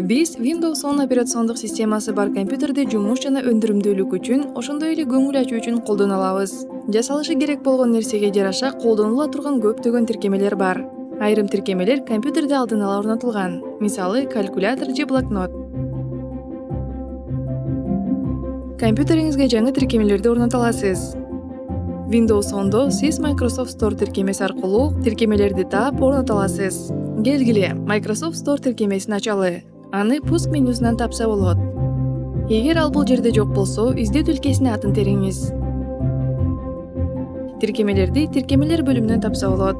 Биз Windows 10 операциондук системасы бар компьютерде жумуш жана өндүрүмдүүлүк үчүн, ошондой эле көңүл ачуу үчүн колдоно алабыз. Жасалышы керек болгон нерсеге жараша колдонула турган көптөгөн тиркемелер бар. Айрым тиркемелер компьютерде алдын ала орнотулган. Мисалы, калькулятор же блокнот. Компьютериңизге жаңы тиркемелерди орното аласыз. Windows 10до сиз Microsoft Store тиркемеси аркылуу тиркемелерди таап орното аласыз. Келгиле, Microsoft Store тиркемесин ачалы. Аны пуск менюсунан тапса болот. Эгер ал бул жерде жок болсо, издөө тилкесине атын териңиз. Тиркемелерди тиркемелер бөлүмүнөн тапса болот.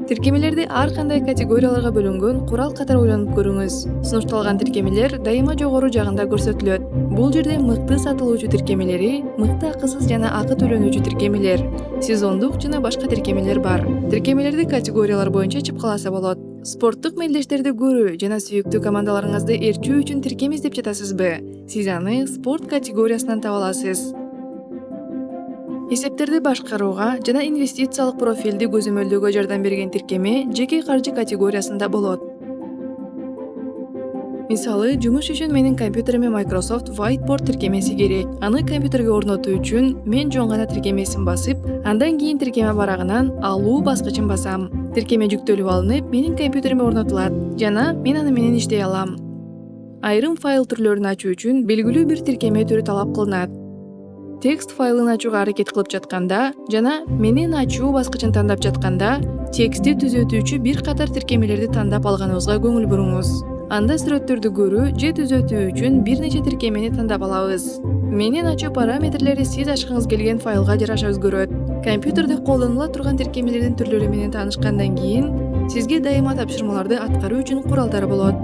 Тиркемелерди ар кандай категорияларга бөлүнгөн курал катары ойлонуп көрүңүз. Сунушталган тиркемелер дайыма жогору жагында көрсөтүлөт. Бул жерде мыкты сатылуучу тиркемелери, мыкты акысыз жана акы төлөнүүчү тиркемелер, сезондук жана башка тиркемелер бар. Тиркемелерди категориялар боюнча чыпкаласа болот. Спорттук мелдештерди көрүү жана сүйүктүү командаларыңызды ээрчүү үчүн тиркем издеп жатасызбы? Сиз аны спорт категориясынан таба аласыз. Эсептерди башкарууга жана инвестициялык профилди көзөмөлдөөгө жардам берген тиркеме жеке каржы категориясында болот. Мисалы, жумуш үчүн менин компьютериме Microsoft Whiteboard тиркемеси керек. Аны компьютерге орнотуу үчүн мен жөн гана тиркемесин басып, андан кийин тиркеме барагынан алуу баскычын басам. Тиркеме жүктөлүп алынып, менин компьютериме орнотулат жана мен аны менен иштей алам. Айрым файл түрлөрүн ачуу үчүн белгилүү бир тиркеме түрү талап кылынат. Текст файлын ачууга аракет кылып жатканда жана менен ачуу баскычын тандап жатканда, текстти түзөтүүчү бир катар тиркемелерди тандап алганыбызга көңүл буруңуз. Анда сүрөттөрдү көрүү же түзөтүү үчүн бир нече тиркемени тандап алабыз. Менен ачуу параметрлери сиз ачкыңыз келген файлга жараша өзгөрөт. Компьютерде колдонула турган тиркемелердин түрлөрү менен таанышкандан кийин, сизге дайыма тапшырмаларды аткаруу үчүн куралдар болот.